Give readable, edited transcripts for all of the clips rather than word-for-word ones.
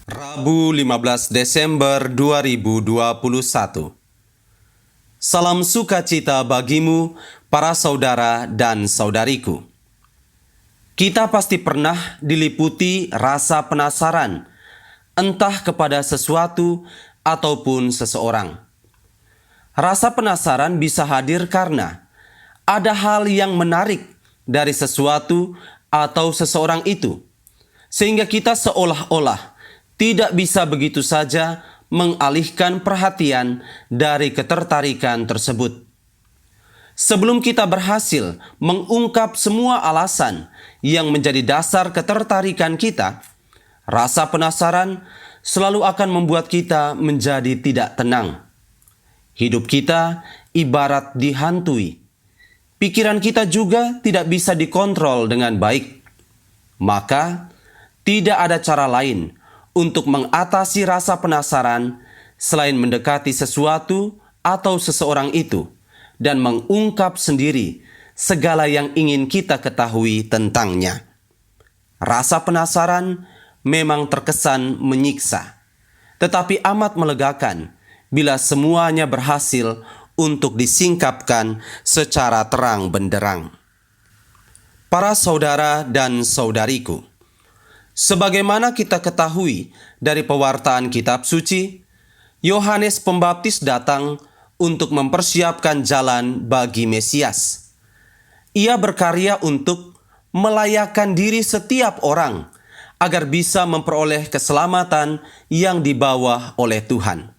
Rabu 15 Desember 2021. Salam sukacita bagimu, para saudara dan saudariku. Kita pasti pernah diliputi rasa penasaran, entah kepada sesuatu ataupun seseorang. Rasa penasaran bisa hadir karena ada hal yang menarik dari sesuatu atau seseorang itu, sehingga kita seolah-olah tidak bisa begitu saja mengalihkan perhatian dari ketertarikan tersebut. Sebelum kita berhasil mengungkap semua alasan yang menjadi dasar ketertarikan kita, rasa penasaran selalu akan membuat kita menjadi tidak tenang. Hidup kita ibarat dihantui. Pikiran kita juga tidak bisa dikontrol dengan baik. Maka, tidak ada cara lain untuk mengatasi rasa penasaran selain mendekati sesuatu atau seseorang itu dan mengungkap sendiri segala yang ingin kita ketahui tentangnya. Rasa penasaran memang terkesan menyiksa, tetapi amat melegakan bila semuanya berhasil untuk disingkapkan secara terang benderang. Para saudara dan saudariku, sebagaimana kita ketahui dari pewartaan kitab suci, Yohanes Pembaptis datang untuk mempersiapkan jalan bagi Mesias. Ia berkarya untuk melayakkan diri setiap orang agar bisa memperoleh keselamatan yang dibawa oleh Tuhan.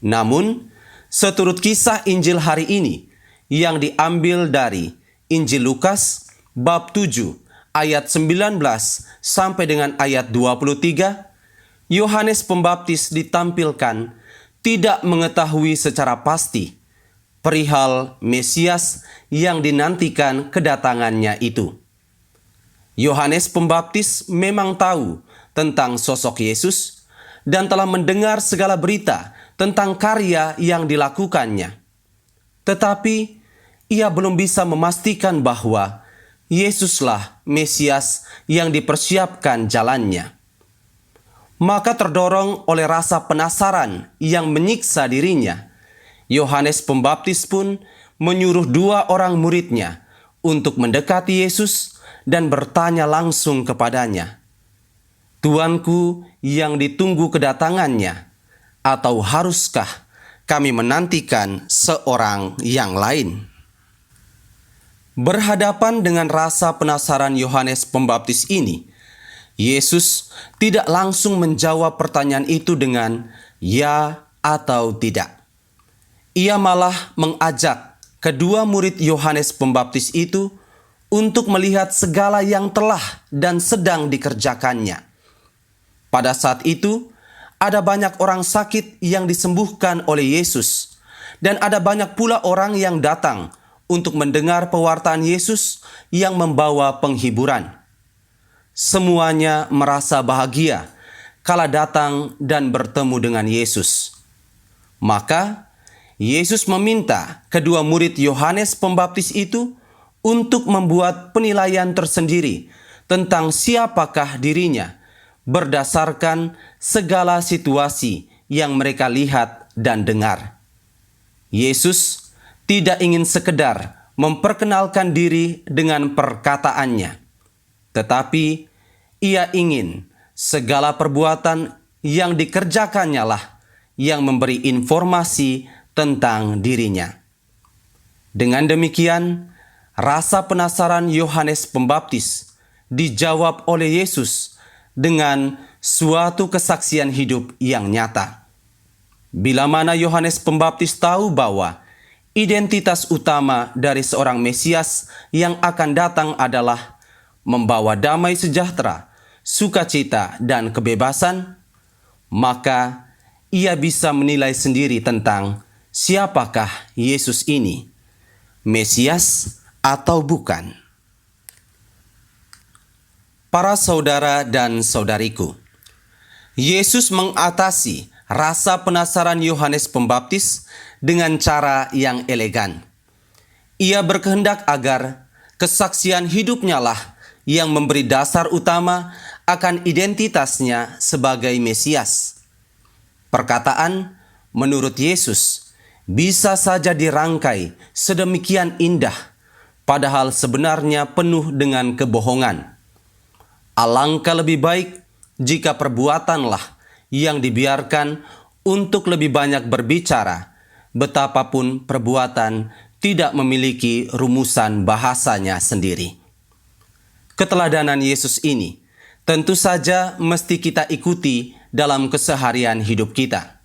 Namun, seturut kisah Injil hari ini yang diambil dari Injil Lukas bab 7 ayat 19 sampai dengan ayat 23, Yohanes Pembaptis ditampilkan tidak mengetahui secara pasti perihal Mesias yang dinantikan kedatangannya itu. Yohanes Pembaptis memang tahu tentang sosok Yesus dan telah mendengar segala berita tentang karya yang dilakukannya. Tetapi ia belum bisa memastikan bahwa Yesuslah Mesias yang dipersiapkan jalannya. Maka terdorong oleh rasa penasaran yang menyiksa dirinya, Yohanes Pembaptis pun menyuruh 2 orang muridnya untuk mendekati Yesus dan bertanya langsung kepadanya, "Tuanku yang ditunggu kedatangannya, atau haruskah kami menantikan seorang yang lain?" Berhadapan dengan rasa penasaran Yohanes Pembaptis ini, Yesus tidak langsung menjawab pertanyaan itu dengan ya atau tidak. Ia malah mengajak kedua murid Yohanes Pembaptis itu untuk melihat segala yang telah dan sedang dikerjakannya. Pada saat itu, ada banyak orang sakit yang disembuhkan oleh Yesus, dan ada banyak pula orang yang datang untuk mendengar pewartaan Yesus yang membawa penghiburan. Semuanya merasa bahagia kala datang dan bertemu dengan Yesus. Maka, Yesus meminta kedua murid Yohanes Pembaptis itu untuk membuat penilaian tersendiri tentang siapakah dirinya berdasarkan segala situasi yang mereka lihat dan dengar. Yesus tidak ingin sekedar memperkenalkan diri dengan perkataannya, tetapi ia ingin segala perbuatan yang dikerjakannya lah yang memberi informasi tentang dirinya. Dengan demikian, rasa penasaran Yohanes Pembaptis dijawab oleh Yesus dengan suatu kesaksian hidup yang nyata. Bila mana Yohanes Pembaptis tahu bahwa identitas utama dari seorang Mesias yang akan datang adalah membawa damai sejahtera, sukacita, dan kebebasan, maka ia bisa menilai sendiri tentang siapakah Yesus ini, Mesias atau bukan. Para saudara dan saudariku, Yesus mengatasi rasa penasaran Yohanes Pembaptis dengan cara yang elegan. Ia berkehendak agar kesaksian hidupnya lah yang memberi dasar utama akan identitasnya sebagai Mesias. Perkataan menurut Yesus bisa saja dirangkai sedemikian indah, padahal sebenarnya penuh dengan kebohongan. Alangkah lebih baik jika perbuatanlah yang dibiarkan untuk lebih banyak berbicara, betapapun perbuatan tidak memiliki rumusan bahasanya sendiri. Keteladanan Yesus ini tentu saja mesti kita ikuti dalam keseharian hidup kita.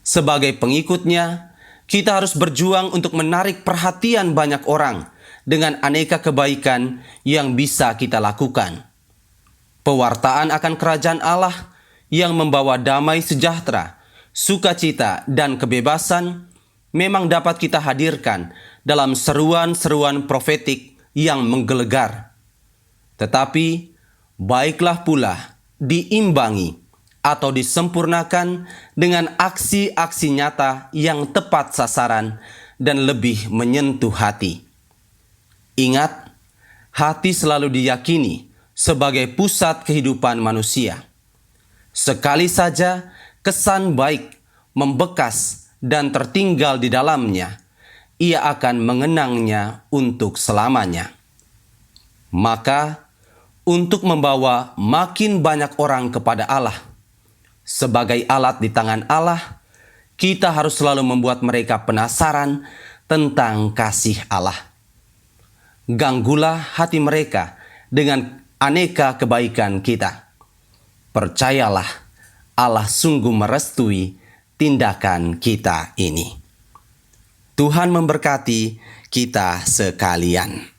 Sebagai pengikutnya, kita harus berjuang untuk menarik perhatian banyak orang dengan aneka kebaikan yang bisa kita lakukan. Pewartaan akan kerajaan Allah yang membawa damai sejahtera, sukacita, dan kebebasan memang dapat kita hadirkan dalam seruan-seruan profetik yang menggelegar. Tetapi, baiklah pula diimbangi atau disempurnakan dengan aksi-aksi nyata yang tepat sasaran dan lebih menyentuh hati. Ingat, hati selalu diyakini sebagai pusat kehidupan manusia. Sekali saja kesan baik membekas dan tertinggal di dalamnya, ia akan mengenangnya untuk selamanya. Maka, untuk membawa makin banyak orang kepada Allah, sebagai alat di tangan Allah, kita harus selalu membuat mereka penasaran tentang kasih Allah. Ganggulah hati mereka dengan aneka kebaikan kita. Percayalah, Allah sungguh merestui tindakan kita ini. Tuhan memberkati kita sekalian.